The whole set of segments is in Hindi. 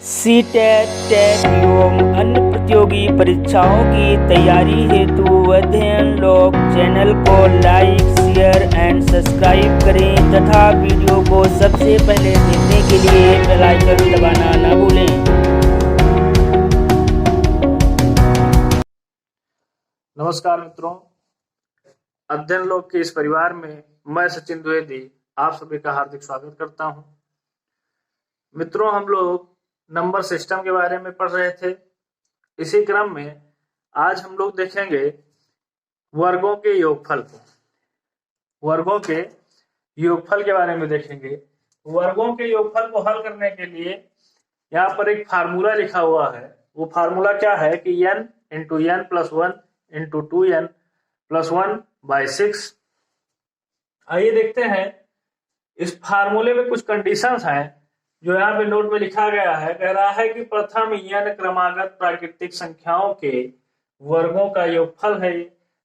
सीटेट, टेट एवं अन्य प्रतियोगी परीक्षाओं की तैयारी हेतु अध्ययन लॉग चैनल को लाइक, शेयर एंड सब्सक्राइब करें तथा वीडियो को सबसे पहले देखने के लिए बेल आइकन दबाना न भूलें। नमस्कार मित्रों, अध्ययन लॉग के इस परिवार में मैं सचिन द्विवेदी आप सभी का हार्दिक स्वागत करता हूं। मित्रों, हम लोग नंबर सिस्टम के बारे में पढ़ रहे थे। इसी क्रम में आज हम लोग देखेंगे वर्गों के योगफल को। वर्गों के योगफल के बारे में देखेंगे। वर्गों के योगफल को हल करने के लिए यहाँ पर एक फार्मूला लिखा हुआ है। वो फार्मूला क्या है कि n into n plus 1 into 2n plus 1/6। आइए देखते हैं। इस फार्मूले में कुछ कंडीशंस हैं जो यहाँ पे नोट में लिखा गया है। कह रहा है कि प्रथम n क्रमागत प्राकृतिक संख्याओं के वर्गों का योगफल है।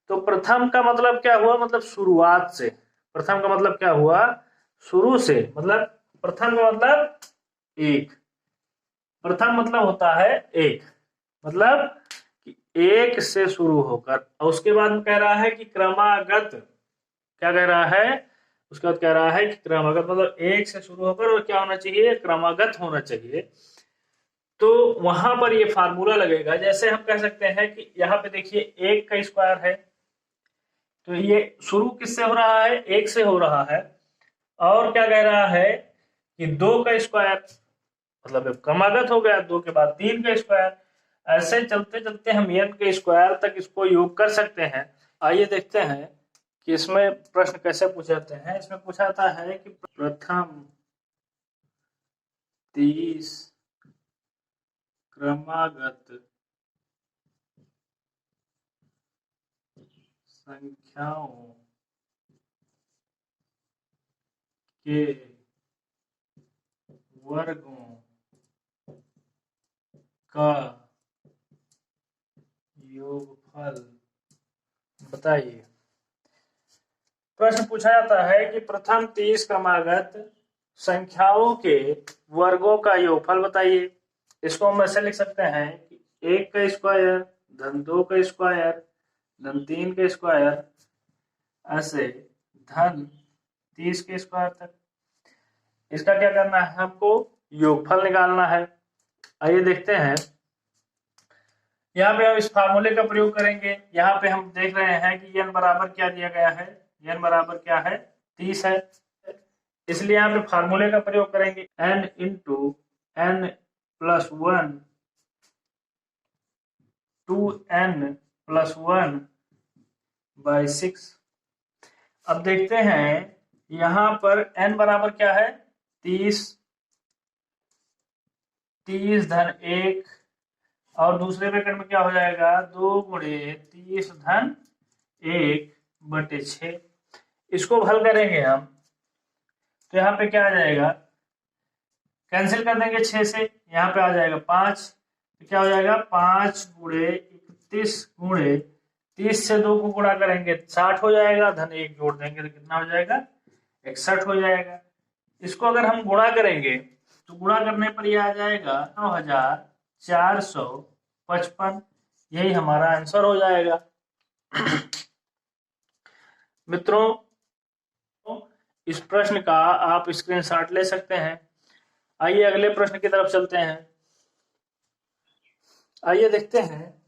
तो प्रथम का मतलब क्या हुआ? मतलब शुरुआत से। प्रथम का मतलब क्या हुआ? शुरू से। मतलब प्रथम का मतलब एक। प्रथम मतलब होता है एक, मतलब कि एक से शुरू होकर। और उसके बाद कह रहा है कि क्रमागत। क्या कह रहा है? उसके बाद कह रहा है कि क्रमागत मतलब एक से शुरू होकर और क्या होना चाहिए? क्रमागत होना चाहिए। तो वहां पर ये फार्मूला लगेगा। जैसे हम कह सकते हैं कि यहाँ पे देखिए एक का स्क्वायर है, तो ये शुरू किससे हो रहा है? एक से हो रहा है। और क्या कह रहा है कि दो का स्क्वायर मतलब क्रमागत हो गया, दो के बाद तीन का स्क्वायर। ऐसे चलते चलते हम n के स्क्वायर तक इसको योग कर सकते हैं। आइए देखते हैं कि इसमें प्रश्न कैसे पूछे जाते हैं। इसमें पूछा जाता है कि प्रथम 30 क्रमागत संख्याओं के वर्गों का योगफल बताइए। प्रश्न पूछा जाता है कि प्रथम 30 क्रमागत संख्याओं के वर्गों का योगफल बताइए। इसको हम ऐसे लिख सकते हैं कि एक का स्क्वायर धन दो का स्क्वायर धन तीन का स्क्वायर, ऐसे धन 30 के स्क्वायर तक। इसका क्या करना है? हमको योगफल निकालना है। आइए देखते हैं। यहाँ पे हम इस फार्मूले का प्रयोग करेंगे। यहाँ पे हम देख रहे हैं कि n बराबर क्या दिया गया है? n बराबर क्या है? 30 है। इसलिए यहाँ पे फार्मूले का प्रयोग करेंगे। n into n plus 1 2n plus 1/6। अब देखते हैं यहाँ पर n बराबर क्या है? 30 धन 1 और दूसरे ब्रैकेट में क्या हो जाएगा? 2 गुणे 30 धन 1/6। इसको हल करेंगे हम तो यहाँ पे क्या आ जाएगा? कैंसिल कर देंगे 6 से। यहाँ पे आ जाएगा 5। तो क्या हो जाएगा? 5 गुणे 31 गुणे 30 से 2 को गुणा करेंगे 60 हो जाएगा। धन 1 जोड़ देंगे तो कितना हो जाएगा? 61 हो जाएगा। इसको अगर हम गुणा करेंगे तो गुणा करने पर यह आ जाएगा 9455। यही हमारा आंसर हो जाएगा। मित्रों, इस प्रश्न का आप स्क्रीनशॉट ले सकते हैं। आइए अगले प्रश्न की तरफ चलते हैं। आइए देखते हैं।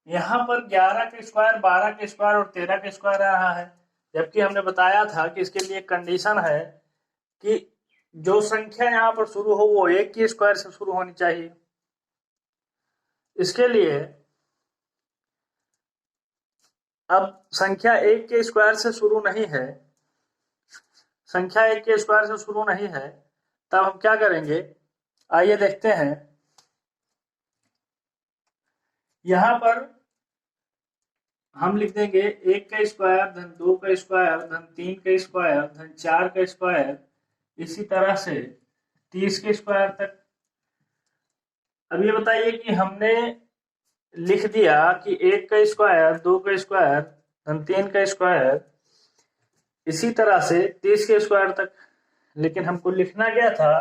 यहाँ पर 11 के स्क्वायर 12 के स्क्वायर और 13 के स्क्वायर आ रहा है, जबकि हमने बताया था कि इसके लिए कंडीशन है कि जो संख्या यहाँ पर शुरू हो वो एक के स्क्वायर से शुरू होनी चाहिए। इसके लिए अब संख्या एक के स्क्वायर से शुरू नहीं है, संख्या एक के स्क्वायर से शुरू नहीं है, तब हम क्या करेंगे? आइए देखते हैं। यहाँ पर हम लिख देंगे एक का स्क्वायर धन दो का स्क्वायर धन तीन का स्क्वायर धन 4 का स्क्वायर, इसी तरह से 30 के स्क्वायर तक। अब ये बताइए कि हमने लिख दिया कि एक का स्क्वायर दो का स्क्वायर धन तीन का स्क्वायर, इसी तरह से 30 के स्क्वायर तक, लेकिन हमको लिखना क्या था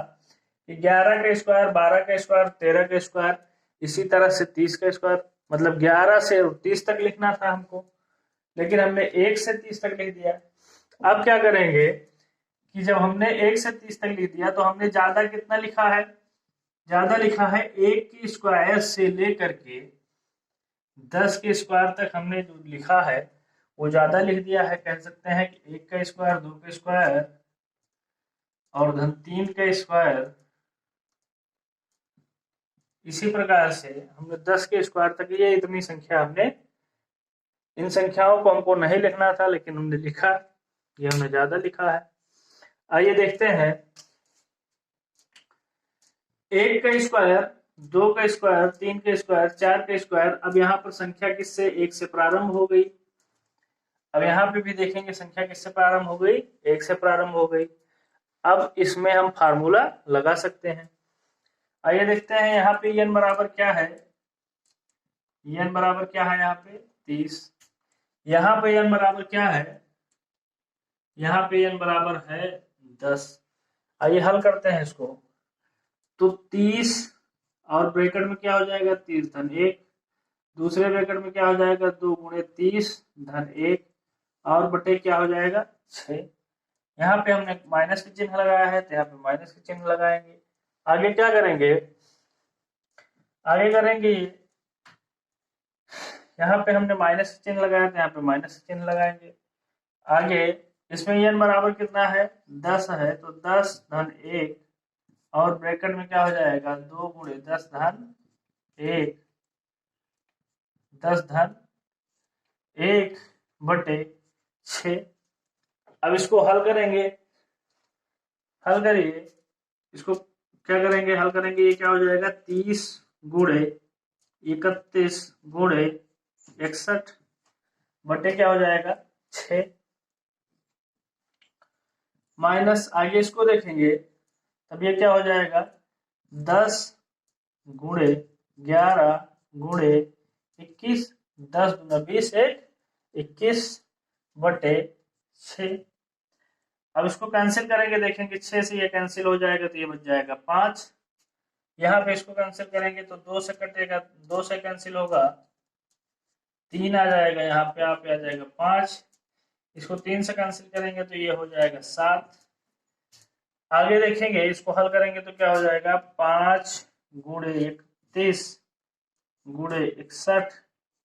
कि 11 का स्क्वायर, 12 का स्क्वायर, 13 का स्क्वायर, इसी तरह से 30 का स्क्वायर, मतलब 11 से 30 तक लिखना था हमको, लेकिन हमने 1 से 30 तक लिख दिया। अब क्या करेंगे कि जब हमने 1 से 30 तक लिख दिया तो हमने ज्यादा कितना लिखा है, ज्यादा लिखा है 1 के स्क्वायर से लेकर के 10 के स्क्वायर तक हमने जो लिखा है वो ज्यादा लिख दिया है। कह सकते हैं कि 1 का स्क्वायर, 2 का स्क्वायर और धन 3 का स्क्वायर, इसी प्रकार से हमने 10 के स्क्वायर तक, ये इतनी संख्या हमने, इन संख्याओं को हमको नहीं लिखना था लेकिन हमने लिखा, ये हमने ज्यादा लिखा है। आइए देखते हैं, 1 का स्क्वायर, 2 का स्क्वायर, 3 का स्क्वायर, 4 का स्क्वायर। अब यहाँ पर संख्या किससे, 1 से प्रारंभ हो गई। अब यहाँ पे भी देखेंगे संख्या किससे प्रारंभ हो गई, 1 से प्रारंभ हो गई। अब इसमें हम फार्मूला लगा सकते हैं। आइए देखते हैं यहाँ पे n बराबर क्या है, n बराबर क्या है यहाँ पे 30। यहाँ पे n बराबर क्या है, यहाँ पे n बराबर है 10। आइए हल करते हैं इसको, तो 30 और ब्रैकेट में क्या हो जाएगा 30 धन 1, दूसरे ब्रैकेट में क्या हो जाएगा 2 गुणे 30 धन 1 और बटे क्या हो जाएगा 6। यहाँ पे हमने माइनस का चिन्ह लगाया है तो यहाँ पे माइनस का चिन्ह लगाएंगे। आगे क्या करेंगे, आगे करेंगे यहाँ पे हमने माइनस का चिन्ह लगाया तो यहाँ पे माइनस का चिन्ह लगाएंगे। आगे इसमें n बराबर कितना है 10 है, तो 10 धन 1 और ब्रैकेट में क्या हो जाएगा 2 गुणे 10 धन 1, 10 धन 1 बटे 6। अब इसको हल करेंगे, हल करिए इसको, क्या करेंगे हल करेंगे, ये क्या हो जाएगा 30 गुणे 31 गुणे 61 बटे क्या हो जाएगा 6 माइनस, आगे इसको देखेंगे तब ये क्या हो जाएगा 10 गुणे 11 गुणे 21, 10 गुना 20 21 बटे 6। अब इसको कैंसिल करेंगे, देखेंगे 6 से ये कैंसिल हो जाएगा तो ये बच जाएगा 5। यहाँ पे इसको कैंसिल करेंगे तो 2 से कटेगा, 2 से कैंसिल होगा 3 आ जाएगा, यहाँ पे आ जाएगा 5। इसको 3 से कैंसिल करेंगे तो ये हो जाएगा 7। आगे देखेंगे इसको हल करेंगे तो क्या हो जाएगा 5 गुणे 31 गुणे 61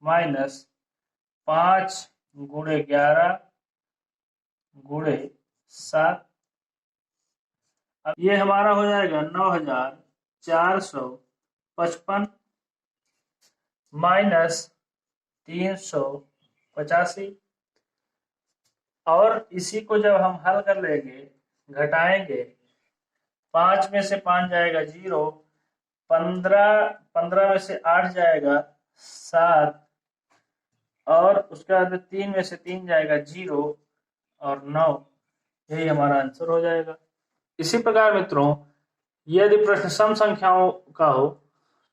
माइनस 5 गुणे 11 गुणे 7। अब ये हमारा हो जाएगा 9455 माइनस 385। और इसी को जब हम हल कर लेंगे, घटाएंगे, 5 में से 5 जाएगा 0, 15 में से 8 जाएगा 7 और उसके बाद 3 में से 3 जाएगा 0 और 9, यही हमारा आंसर हो जाएगा। इसी प्रकार मित्रों यदि प्रश्न सम संख्याओं का हो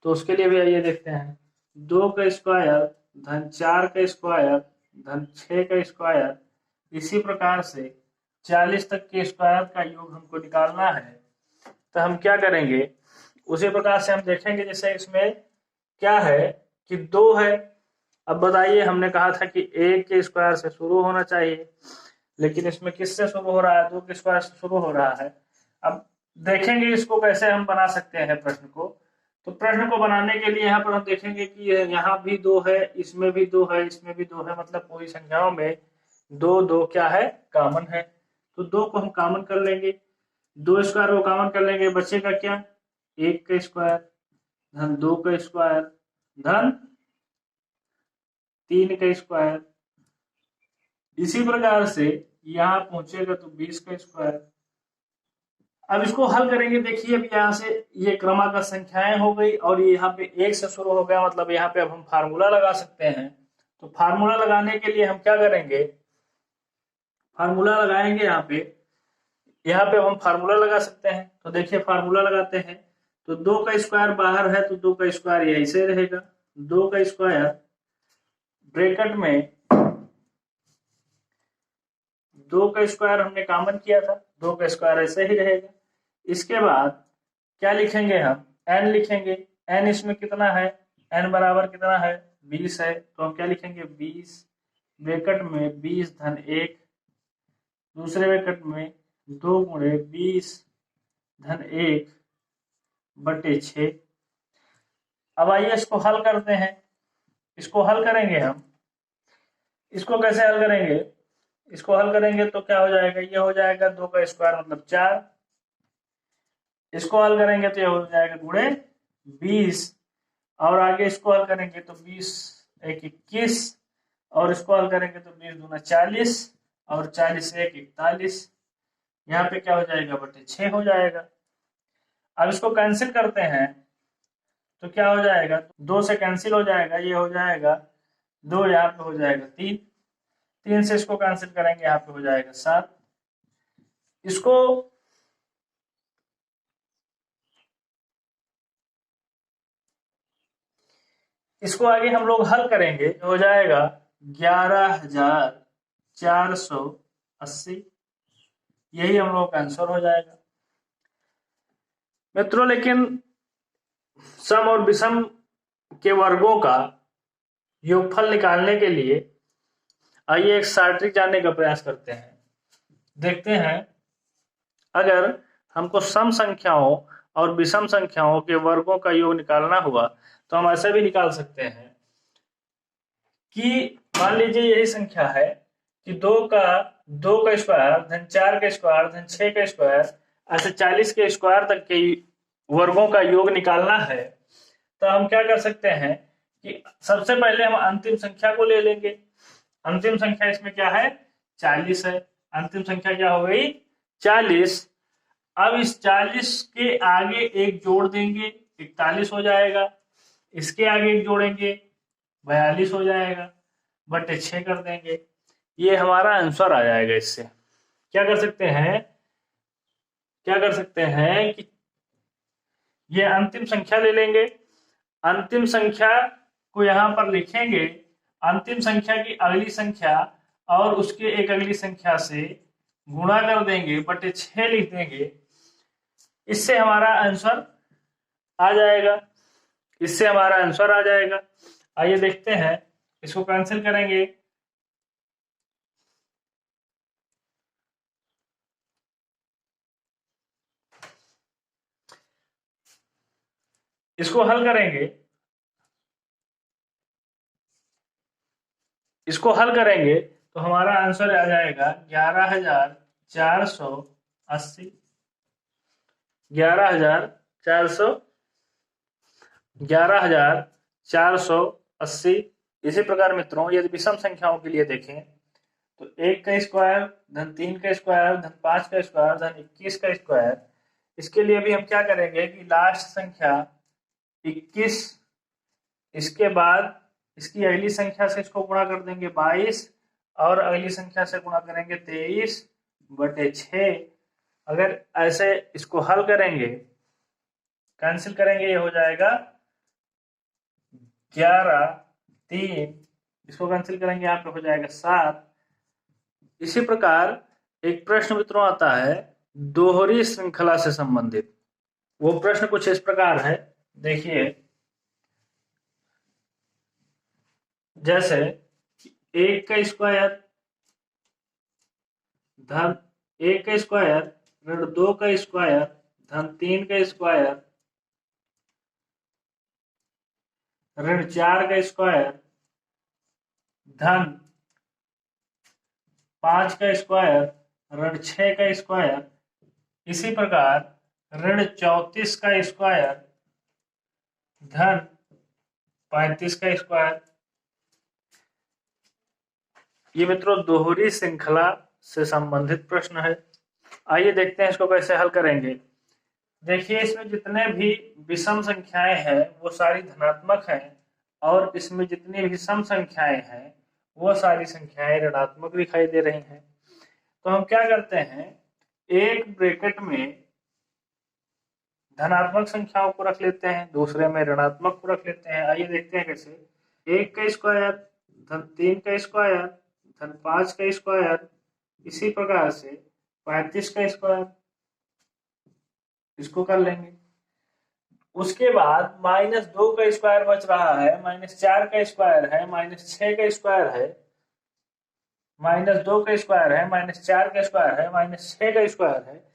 तो उसके लिए भी आइए देखते हैं, 2 का स्क्वायर धन 4 का स्क्वायर धन 6 का स्क्वायर, इसी प्रकार से 40 तक के स्क्वायर का योग हमको निकालना है। तो हम क्या करेंगे, उसी प्रकार से हम देखेंगे, जैसे इसमें क्या है कि 2 है। अब बताइए, हमने कहा था कि 1 के स्क्वायर से शुरू होना चाहिए, लेकिन इसमें किससे शुरू हो रहा है, 2 के स्क्वायर से शुरू हो रहा है। अब देखेंगे इसको कैसे हम बना सकते हैं प्रश्न को। तो प्रश्न को बनाने के लिए यहाँ पर हम देखेंगे कि यहाँ भी 2 है, इसमें भी 2 है, इसमें भी 2 है, मतलब पूरी संख्याओं में 2 क्या है, कॉमन है। तो 2 को हम कॉमन कर लेंगे, 2 स्क्वायर को कॉमन कर लेंगे, बचेगा क्या 1 का स्क्वायर धन 2 का स्क्वायर धन 3 का स्क्वायर। इसी प्रकार से यहाँ पहुंचेगा तो 20 का स्क्वायर। अब इसको हल करेंगे, देखिए अब यहाँ से ये क्रमागत संख्याएं हो गई और ये यहाँ पे 1 से शुरू हो गया, मतलब यहाँ पे अब हम फार्मूला लगा सकते हैं। तो फार्मूला लगाने के लिए हम क्या करेंगे, फार्मूला लगाएंगे यहाँ पे हम फार्मूला लगा सकते हैं। तो देखिए फार्मूला लगाते हैं, तो 2 का स्क्वायर बाहर है तो 2 का स्क्वायर यहीं से रहेगा, 2 का स्क्वायर ब्रैकेट में 2 का स्क्वायर हमने कॉमन किया था, 2 का स्क्वायर ऐसे ही रहेगा। इसके बाद क्या लिखेंगे हम, n लिखेंगे। n इसमें कितना है, n बराबर कितना है 20 है, तो हम क्या लिखेंगे 20 ब्रैकेट में 20 धन 1, दूसरे ब्रैकेट में 2 गुणे 20 धन 1 बटे 6। अब आइए इसको हल करते हैं। इसको हल करेंगे हम, इसको कैसे हल करेंगे, इसको हल करेंगे तो क्या हो जाएगा, ये हो जाएगा 2 का स्क्वायर मतलब 4, इसको हल करेंगे तो ये हो जाएगा गुणे 20, और आगे इसको हल करेंगे तो 20 एक 21, और इसको हल करेंगे तो 20 दूना 40, और 40 एक 41, यहाँ पे क्या हो जाएगा बटे 6 हो जाएगा। अब इसको कैंसिल करते हैं तो क्या हो जाएगा, 2 से कैंसिल हो जाएगा, ये हो जाएगा 2, यहाँ पे हो जाएगा 3, 3 से इसको कैंसिल करेंगे, यहाँ पे हो जाएगा 7। इसको आगे हम लोग हल करेंगे, हो जाएगा 11,480, यही हम लोग का आंसर हो जाएगा मित्रों। लेकिन सम और विषम के वर्गों का योगफल निकालने के लिए आइए एक शॉर्ट ट्रिक जानने का प्रयास करते हैं। देखते हैं, अगर हमको सम संख्याओं और विषम संख्याओं के वर्गों का योग निकालना हुआ तो हम ऐसे भी निकाल सकते हैं कि मान लीजिए यही संख्या है कि 2 का स्क्वायर धन 4 का स्क्वायर धन 6 का स्क्वायर, ऐसे 40 के स्क्वायर तक के वर्गों का योग निकालना है। तो हम क्या कर सकते हैं कि सबसे पहले हम अंतिम संख्या को ले लेंगे। अंतिम संख्या इसमें क्या है 40 है, अंतिम संख्या क्या हो गई 40। अब इस 40 के आगे एक जोड़ देंगे 41 हो जाएगा, इसके आगे एक जोड़ेंगे 42 हो जाएगा, बटे 6 कर देंगे, ये हमारा आंसर आ जाएगा। इससे क्या कर सकते हैं कि ये अंतिम संख्या ले लेंगे, अंतिम संख्या को यहां पर लिखेंगे, अंतिम संख्या की अगली संख्या और उसके एक अगली संख्या से गुणा कर देंगे, बटे 6 लिख देंगे, इससे हमारा आंसर आ जाएगा, इससे हमारा आंसर आ जाएगा। आइए देखते हैं, इसको कैंसिल करेंगे, इसको हल करेंगे, इसको हल करेंगे तो हमारा आंसर आ जाएगा 11,480, 11,480। इसी प्रकार मित्रों यदि विषम संख्याओं के लिए देखें तो 1 का स्क्वायर धन 3 का स्क्वायर धन 5 का स्क्वायर धन 21 का स्क्वायर, इसके लिए भी हम क्या करेंगे कि लास्ट संख्या 21, इसके बाद इसकी अगली संख्या से इसको गुणा कर देंगे 22, और अगली संख्या से गुणा करेंगे 23 बटे 6। अगर ऐसे इसको हल करेंगे, कैंसिल करेंगे, ये हो जाएगा 11, 3, इसको कैंसिल करेंगे, यहाँ पे हो जाएगा 7। इसी प्रकार एक प्रश्न मित्रों आता है दोहरी श्रृंखला से संबंधित। वो प्रश्न कुछ इस प्रकार है, देखिए, जैसे 1 का स्क्वायर धन 1 का स्क्वायर ऋण 2 का स्क्वायर धन 3 का स्क्वायर ऋण 4 का स्क्वायर धन 5 का स्क्वायर ऋण 6 का स्क्वायर, इसी प्रकार ऋण 34 का स्क्वायर धन 35 का स्क्वायर। ये मित्रों दोहरी श्रृंखला से संबंधित प्रश्न है। आइए देखते हैं इसको कैसे हल करेंगे। देखिए, इसमें जितने भी विषम संख्याएं हैं वो सारी धनात्मक हैं, और इसमें जितनी भी सम संख्याएं हैं वो सारी संख्याएं ऋणात्मक दिखाई दे रही हैं। तो हम क्या करते हैं, एक ब्रैकेट में धनात्मक संख्याओं को रख लेते हैं, दूसरे में ऋणात्मक को रख लेते हैं। आइए देखते हैं कैसे। 1 का स्क्वायर धन 3 का स्क्वायर धन 5 का स्क्वायर, इसी प्रकार से 35 का स्क्वायर, इसको कर लेंगे। उसके बाद -2 का स्क्वायर बच रहा है, -4 का स्क्वायर है, -6 का स्क्वायर है, -2 का स्क्वायर है, -4 का स्क्वायर है, -6 का स्क्वायर है।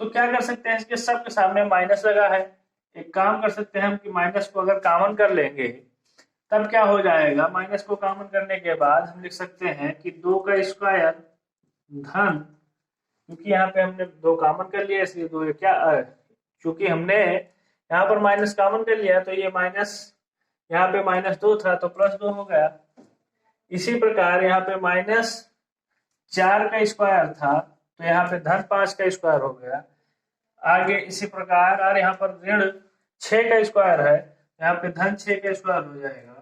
तो क्या कर सकते हैं, इसके सबके सामने माइनस लगा है। एक काम कर सकते हैं हम कि माइनस को अगर कॉमन कर लेंगे तब क्या हो जाएगा, माइनस को कॉमन करने के बाद हम लिख सकते हैं कि 2 का स्क्वायर धन, क्योंकि यहाँ पे हमने 2 कॉमन कर लिया इसलिए 2 क्या क्योंकि हमने यहाँ पर माइनस कॉमन कर लिया तो ये माइनस, यहाँ पे -2 था तो +2 हो गया। इसी प्रकार यहाँ पे -4 का स्क्वायर था तो यहाँ पे -5 का स्क्वायर हो गया। आगे इसी प्रकार, और यहाँ पर ऋण 6 का स्क्वायर है, यहाँ पे -6 का स्क्वायर हो जाएगा।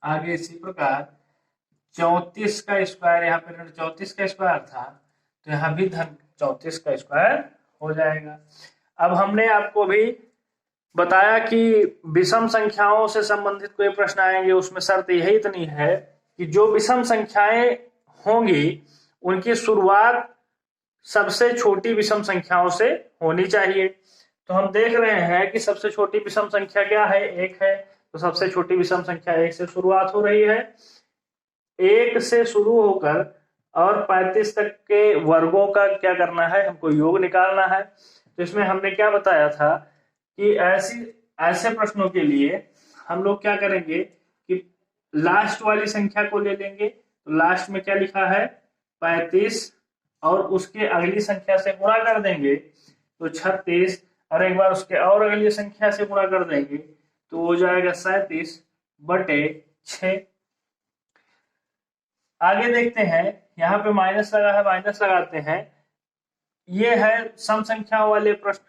आगे इसी प्रकार 34 का स्क्वायर, यहाँ पे ऋण 34 का स्क्वायर था तो यहाँ भी -34 का स्क्वायर हो जाएगा। अब हमने आपको भी बताया कि विषम संख्याओं से संबंधित कोई प्रश्न आएंगे उसमें शर्त यही इतनी है कि जो विषम संख्याएं होंगी उनकी शुरुआत सबसे छोटी विषम संख्याओं से होनी चाहिए। तो हम देख रहे हैं कि सबसे छोटी विषम संख्या क्या है, 1 है। तो सबसे छोटी विषम संख्या 1 से शुरुआत हो रही है। 1 से शुरू होकर और 35 तक के वर्गों का क्या करना है, हमको योग निकालना है। तो इसमें हमने क्या बताया था कि ऐसे प्रश्नों के लिए हम लोग क्या करेंगे कि लास्ट वाली संख्या को ले लेंगे। तो लास्ट में क्या लिखा है 35 और उसके अगली संख्या से गुणा कर देंगे तो 36, और एक बार उसके और अगली संख्या से गुणा कर देंगे तो हो जाएगा 37/6। आगे देखते हैं, यहाँ पे माइनस लगा है, माइनस लगाते हैं। ये है सम संख्याओं वाले प्रश्न।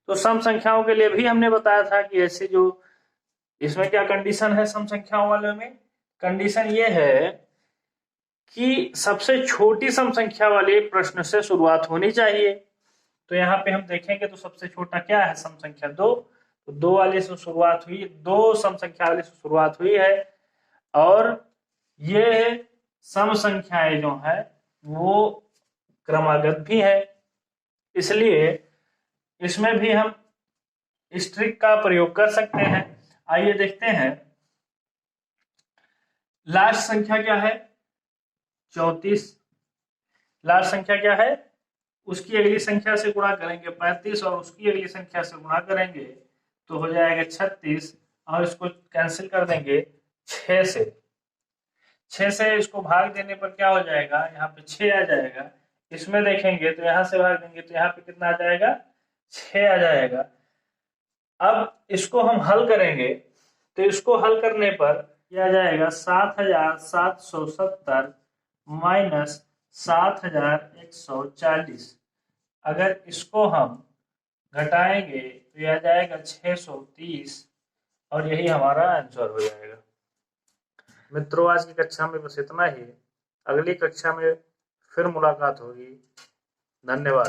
तो सम संख्याओं के लिए भी हमने बताया था कि ऐसे जो इसमें क्या कंडीशन है सम संख्याओं वाले में, कंडीशन ये है कि सबसे छोटी सम संख्या वाले प्रश्न से शुरुआत होनी चाहिए। तो यहाँ पे हम देखेंगे तो सबसे छोटा क्या है, सम संख्या 2। तो 2 वाले से शुरुआत हुई, 2 सम संख्या वाले से शुरुआत हुई है। और ये सम संख्याएं जो है वो क्रमागत भी है, इसलिए इसमें भी हम इस ट्रिक का प्रयोग कर सकते हैं। आइए देखते हैं, लास्ट संख्या क्या है 34। लास्ट संख्या क्या है, उसकी अगली संख्या से गुणा करेंगे 35 और उसकी अगली संख्या से गुणा करेंगे तो हो जाएगा 36, और इसको कैंसिल कर देंगे 6 से। 6 से इसको भाग देने पर क्या हो जाएगा, यहाँ पे 6 आ जाएगा। इसमें देखेंगे तो यहाँ से भाग देंगे तो यहाँ पे कितना आ जाएगा, 6 आ जाएगा। अब इसको हम हल करेंगे तो इसको हल करने पर क्या आ जाएगा 7770 माइनस 7140। अगर इसको हम घटाएंगे तो यह आ जाएगा 630, और यही हमारा आंसर हो जाएगा। मित्रों, आज की कक्षा में बस इतना ही। अगली कक्षा में फिर मुलाकात होगी। धन्यवाद।